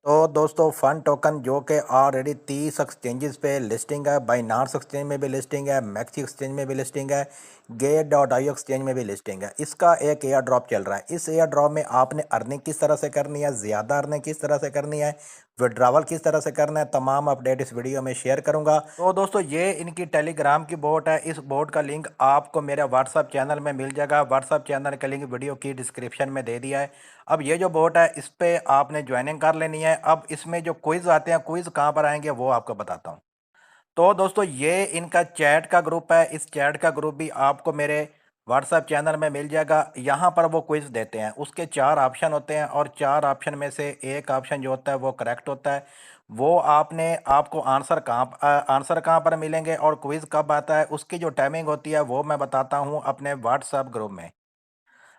तो दोस्तों fun token जो कि ऑलरेडी 30 एक्सचेंजेस पे लिस्टिंग है, बाइनांस एक्सचेंज में भी लिस्टिंग है, मैक्सी एक्सचेंज में भी लिस्टिंग है, गेट डॉट आई एक्सचेंज में भी लिस्टिंग है। इसका एक एयर ड्रॉप चल रहा है। इस एयर ड्रॉप में आपने अर्निंग किस तरह से करनी है, ज़्यादा अर्निंग किस तरह से करनी है, विड्रावल किस तरह से करना है, तमाम अपडेट इस वीडियो में शेयर करूंगा। तो दोस्तों ये इनकी टेलीग्राम की बोट है। इस बोट का लिंक आपको मेरे व्हाट्सअप चैनल में मिल जाएगा। व्हाट्सअप चैनल का लिंक वीडियो की डिस्क्रिप्शन में दे दिया है। अब ये जो बोट है इस पे आपने ज्वाइनिंग कर लेनी है। अब इसमें जो क्विज आते हैं, क्विज कहाँ पर आएंगे वो आपको बताता हूँ। तो दोस्तों ये इनका चैट का ग्रुप है। इस चैट का ग्रुप भी आपको मेरे व्हाट्सएप चैनल में मिल जाएगा। यहाँ पर वो क्विज देते हैं। उसके चार ऑप्शन होते हैं और चार ऑप्शन में से एक ऑप्शन जो होता है वो करेक्ट होता है। वो आपको आंसर कहाँ पर मिलेंगे और क्विज कब आता है उसकी जो टाइमिंग होती है वो मैं बताता हूँ अपने व्हाट्सएप ग्रुप में।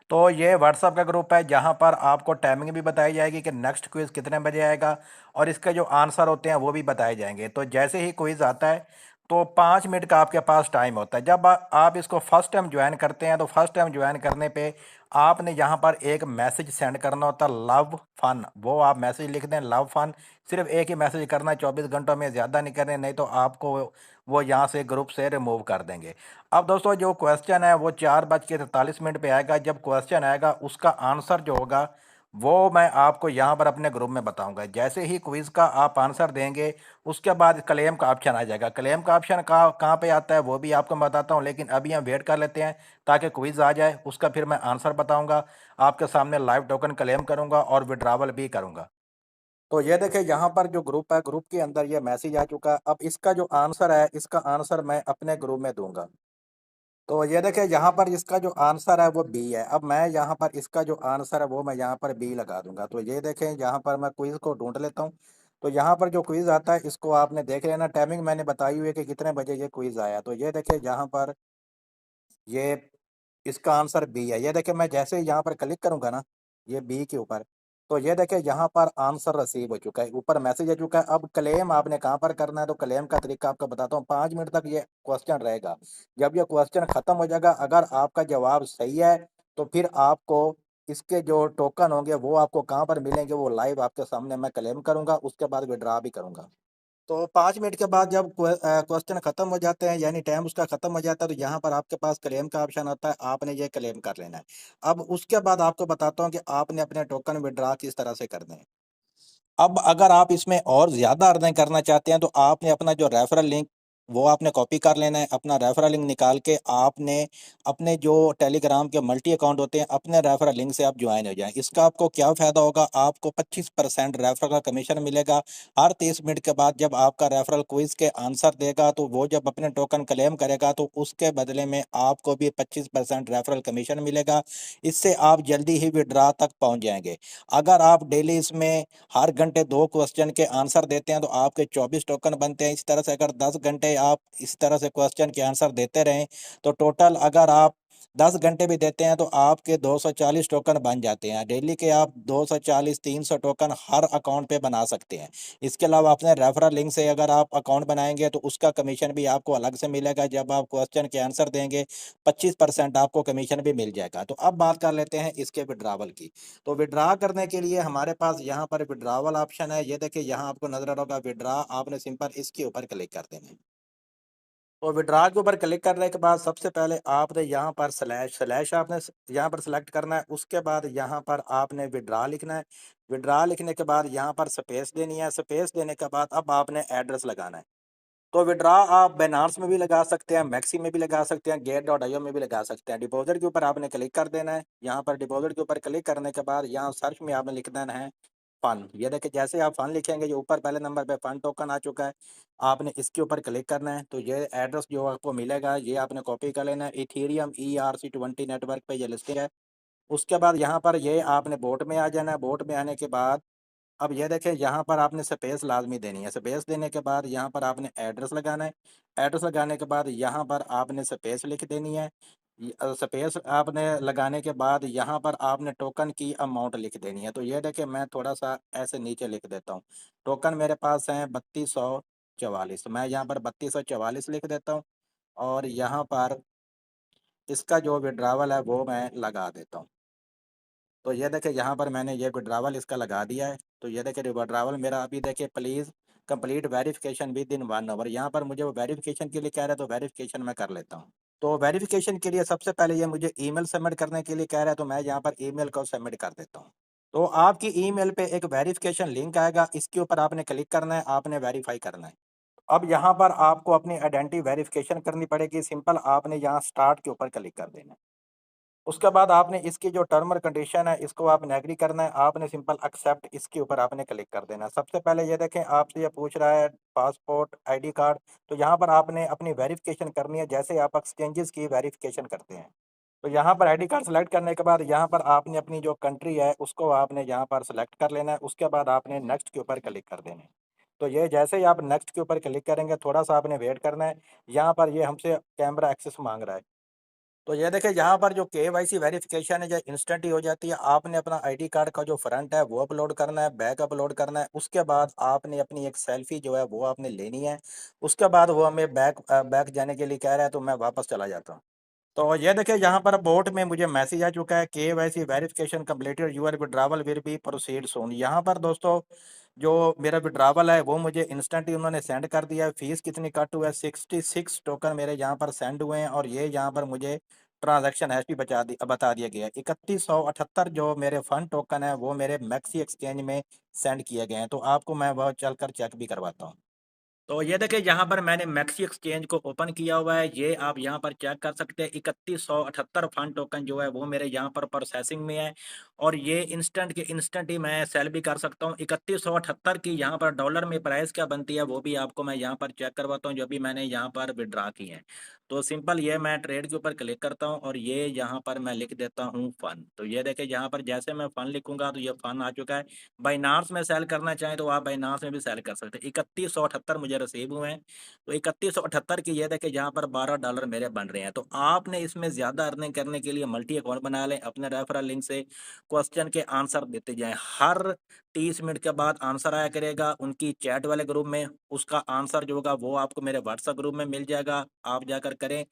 तो ये व्हाट्सअप का ग्रुप है जहाँ पर आपको टाइमिंग भी बताई जाएगी कि नेक्स्ट क्विज़ कितने बजे आएगा और इसके जो आंसर होते हैं वो भी बताए जाएंगे। तो जैसे ही क्विज़ आता है तो 5 मिनट का आपके पास टाइम होता है। जब आप इसको फर्स्ट टाइम ज्वाइन करते हैं तो फर्स्ट टाइम ज्वाइन करने पे आपने यहाँ पर एक मैसेज सेंड करना होता है, लव फन। वो आप मैसेज लिख दें, लव फन। सिर्फ एक ही मैसेज करना है, 24 घंटों में, ज़्यादा नहीं करने, नहीं तो आपको वो यहाँ से ग्रुप से रिमूव कर देंगे। अब दोस्तों जो क्वेश्चन है वो 4:43 पे आएगा। जब क्वेश्चन आएगा उसका आंसर जो होगा वो मैं आपको यहाँ पर अपने ग्रुप में बताऊंगा। जैसे ही क्विज का आप आंसर देंगे उसके बाद क्लेम का ऑप्शन आ जाएगा। क्लेम का ऑप्शन कहाँ पे आता है वो भी आपको मैं बताता हूँ, लेकिन अभी हम वेट कर लेते हैं ताकि क्विज आ जाए। उसका फिर मैं आंसर बताऊंगा, आपके सामने लाइव टोकन क्लेम करूंगा और विड्रावल भी करूंगा। तो ये देखिए यहाँ पर जो ग्रुप है, ग्रुप के अंदर ये मैसेज आ चुका है। अब इसका जो आंसर है इसका आंसर मैं अपने ग्रुप में दूंगा। तो ये देखिए यहाँ पर इसका जो आंसर है वो बी है। अब मैं यहाँ पर इसका जो आंसर है वो मैं यहाँ पर बी लगा दूंगा। तो ये देखें यहाँ पर मैं क्विज को ढूंढ लेता हूँ। तो यहाँ पर जो क्विज आता है इसको आपने देख लेना। टाइमिंग मैंने बताई हुई है कि कितने बजे ये क्विज आया। तो ये देखिए यहाँ पर ये इसका आंसर बी है। ये देखिए मैं जैसे ही यहाँ पर क्लिक करूंगा ना, ये बी के ऊपर, तो ये देखिए यहाँ पर आंसर रिसीव हो चुका है, ऊपर मैसेज आ चुका है। अब क्लेम आपने कहाँ पर करना है, तो क्लेम का तरीका आपको बताता हूँ। 5 मिनट तक ये क्वेश्चन रहेगा। जब ये क्वेश्चन खत्म हो जाएगा, अगर आपका जवाब सही है तो फिर आपको इसके जो टोकन होंगे वो आपको कहाँ पर मिलेंगे वो लाइव आपके सामने मैं क्लेम करूंगा, उसके बाद विड्रा भी करूंगा। तो 5 मिनट के बाद जब क्वेश्चन खत्म हो जाते हैं, यानी टाइम उसका खत्म हो जाता है, तो यहाँ पर आपके पास क्लेम का ऑप्शन आता है। आपने ये क्लेम कर लेना है। अब उसके बाद आपको बताता हूँ कि आपने अपने टोकन विड्रा किस तरह से करने हैं। अब अगर आप इसमें और ज़्यादा अर्निंग करना चाहते हैं तो आपने अपना जो रेफरल लिंक वो आपने कॉपी कर लेना है। अपना रेफरल लिंक निकाल के आपने अपने जो टेलीग्राम के मल्टी अकाउंट होते हैं अपने रेफरल लिंक से आप ज्वाइन हो जाएं। इसका आपको क्या फ़ायदा होगा, आपको 25% रेफरल का कमीशन मिलेगा। हर 30 मिनट के बाद जब आपका रेफरल क्विज के आंसर देगा तो वो जब अपने टोकन क्लेम करेगा तो उसके बदले में आपको भी 25% रेफरल कमीशन मिलेगा। इससे आप जल्दी ही विड्रा तक पहुंच जाएंगे। अगर आप डेली इसमें हर घंटे 2 क्वेश्चन के आंसर देते हैं तो आपके 24 टोकन बनते हैं। इस तरह से अगर 10 घंटे आप इस तरह से क्वेश्चन के आंसर देते रहें तो टोटल अगर आप 10 घंटे भी देते हैं तो आपके 240 टोकन बन जाते हैं। डेली के आप 240 300 टोकन हर अकाउंट पे बना सकते हैं। इसके अलावा अपने रेफरल लिंक से अगर आप अकाउंट बनाएंगे तो उसका कमीशन भी आपको अलग से मिलेगा। जब आप क्वेश्चन के आंसर देंगे 25% आपको कमीशन भी मिल जाएगा। तो अब बात कर लेते हैं इसके विड्रावल की। तो विड्रा करने के लिए हमारे पास यहाँ पर विड्रावल ऑप्शन है। ये देखिए यहाँ आपको नजर आ रहा होगा विड्रा, आपने सिंपल इसके ऊपर क्लिक कर देना है। तो विड्रा के ऊपर क्लिक करने के बाद सबसे पहले आपने यहाँ पर स्लैश स्लैश आपने यहाँ पर सेलेक्ट करना है। उसके बाद यहाँ पर आपने विड्रा लिखना है। विड्रा लिखने के बाद यहाँ पर स्पेस देनी है। स्पेस देने के बाद अब आपने एड्रेस लगाना है। तो विड्रा आप बाइनेंस में भी लगा सकते हैं, मैक्सी में भी लगा सकते हैं, गेट डॉट आईओ में भी लगा सकते हैं। डिपॉजिट के ऊपर आपने क्लिक कर देना है। यहाँ पर डिपॉजिट के ऊपर क्लिक करने के बाद यहाँ सर्च में आपने लिख देना है फन। ये देखिए जैसे आप फन लिखेंगे जो ऊपर पहले नंबर पे फन टोकन आ चुका है, आपने इसके ऊपर क्लिक करना है। तो ये एड्रेस जो आपको मिलेगा ये आपने कॉपी कर लेना है। इथेरियम ERC20 नेटवर्क पे ये लिस्टिंग है। उसके बाद यहाँ पर ये आपने बोट में आ जाना है। बोट में आने के बाद अब ये देखें यहाँ पर आपने स्पेस लाजमी देनी है। स्पेस देने के बाद यहाँ पर आपने एड्रेस लगाना है। एड्रेस लगाने के बाद यहाँ पर आपने स्पेस लिख देनी है। स्पेस आपने लगाने के बाद यहाँ पर आपने टोकन की अमाउंट लिख देनी है। तो ये देखें मैं थोड़ा सा ऐसे नीचे लिख देता हूँ। टोकन मेरे पास हैं 3244, मैं यहाँ पर 3244 लिख देता हूँ और यहाँ पर इसका जो विड्रावल है वो मैं लगा देता हूँ। तो ये देखिए यहाँ पर मैंने ये विड्रावल इसका लगा दिया है। तो ये देखिए विड्रावल मेरा अभी देखिए please complete verification within 1 hour, यहाँ पर मुझे वो वेरिफिकेशन के लिए कह रहा है, तो वेरिफिकेशन मैं कर लेता हूँ। तो वेरिफिकेशन के लिए सबसे पहले ये मुझे ईमेल सबमिट करने के लिए कह रहा है, तो मैं यहाँ पर ईमेल को सबमिट कर देता हूँ। तो आपकी ईमेल पे एक वेरिफिकेशन लिंक आएगा, इसके ऊपर आपने क्लिक करना है, आपने वेरीफाई करना है। अब यहाँ पर आपको अपनी आइडेंटिटी वेरिफिकेशन करनी पड़ेगी, सिंपल आपने यहाँ स्टार्ट के ऊपर क्लिक कर देना है। उसके बाद आपने इसकी जो टर्म और कंडीशन है इसको आपने एग्री करना है, आपने सिंपल एक्सेप्ट इसके ऊपर आपने क्लिक कर देना है। सबसे पहले ये देखें आपसे ये पूछ रहा है पासपोर्ट, आईडी कार्ड, तो यहाँ पर आपने अपनी वेरिफिकेशन करनी है जैसे आप एक्सचेंजेस की वेरिफिकेशन करते हैं। तो यहाँ पर आईडी कार्ड सेलेक्ट करने के बाद यहाँ पर आपने अपनी जो कंट्री है उसको आपने यहाँ पर सेलेक्ट कर लेना है, उसके बाद आपने नेक्स्ट के ऊपर क्लिक कर देना है। तो ये जैसे ही आप नेक्स्ट के ऊपर क्लिक करेंगे थोड़ा सा आपने वेट करना है, यहाँ पर ये हमसे कैमरा एक्सेस मांग रहा है। तो ये देखिए यहाँ पर जो केवाईसी वेरिफिकेशन है जो इंस्टेंट ही हो जाती है। आपने अपना आईडी कार्ड का जो फ्रंट है वो अपलोड करना है, बैक अपलोड करना है, उसके बाद आपने अपनी एक सेल्फी जो है वो आपने लेनी है। उसके बाद वो हमें बैक जाने के लिए कह रहा है, तो मैं वापस चला जाता हूँ। तो ये देखिए यहाँ पर बोट में मुझे मैसेज आ चुका है, KYC verification completed, your withdrawal will be proceed soon. यहाँ पर दोस्तों जो मेरा विड्रावल है वो मुझे इंस्टेंट ही उन्होंने सेंड कर दिया है। फीस कितनी कट हुआ है, 66 टोकन मेरे यहाँ पर सेंड हुए हैं, और ये यहाँ पर मुझे ट्रांजैक्शन हैश भी बता दिया गया है। 3178 जो मेरे फंड टोकन है वो मेरे मैक्सी एक्सचेंज में सेंड किए गए हैं। तो आपको मैं वह चलकर चेक भी करवाता हूँ। तो ये देखिए यहाँ पर मैंने मैक्सी एक्सचेंज को ओपन किया हुआ है, ये आप यहाँ पर चेक कर सकते हैं। 3178 फंड टोकन जो है वो मेरे यहाँ पर प्रोसेसिंग में है, और ये इंस्टेंट के इंस्टेंट ही मैं सेल भी कर सकता हूँ। 3178 की यहाँ पर डॉलर में प्राइस क्या बनती है वो भी आपको मैं यहाँ पर चेक करवाता हूँ, जो भी मैंने यहाँ पर विड्रा की है। तो सिंपल ये मैं ट्रेड के ऊपर क्लिक करता हूँ, और ये यहाँ पर मैं लिख देता हूँ फन। तो ये देखिए यहाँ पर जैसे मैं फन लिखूंगा तो ये फन आ चुका है। बाइनांस में सेल करना चाहें तो आप बाइनांस में भी सेल कर सकते हैं। 3178 मुझे रिसीव हुए हैं। तो 3178 की ये देखिए यहाँ पर $12 मेरे बन रहे हैं। तो आपने इसमें ज़्यादा अर्निंग करने के लिए मल्टी अकाउंट बना लें, अपने रेफरल लिंक से क्वेश्चन के आंसर देते जाएं। हर 30 मिनट के बाद आंसर आया करेगा उनकी चैट वाले ग्रुप में, उसका आंसर जो होगा वो आपको मेरे व्हाट्सएप ग्रुप में मिल जाएगा, आप जाकर करें।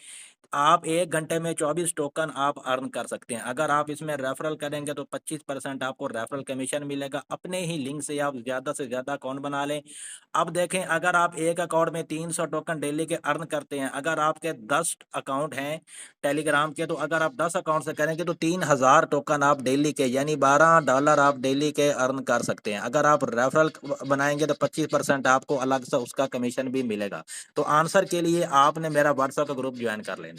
आप 1 घंटे में 24 टोकन आप अर्न कर सकते हैं। अगर आप इसमें रेफरल करेंगे तो 25% आपको रेफरल कमीशन मिलेगा। अपने ही लिंक से आप ज़्यादा से ज़्यादा अकाउंट बना लें। अब देखें, अगर आप एक अकाउंट में 300 टोकन डेली के अर्न करते हैं, अगर आपके 10 अकाउंट हैं टेलीग्राम के, तो अगर आप 10 अकाउंट से करेंगे तो 3000 टोकन आप डेली के यानी $12 आप डेली के अर्न कर सकते हैं। अगर आप रेफरल बनाएंगे तो 25% आपको अलग से उसका कमीशन भी मिलेगा। तो आंसर के लिए आपने मेरा व्हाट्सएप का ग्रुप ज्वाइन कर लेना।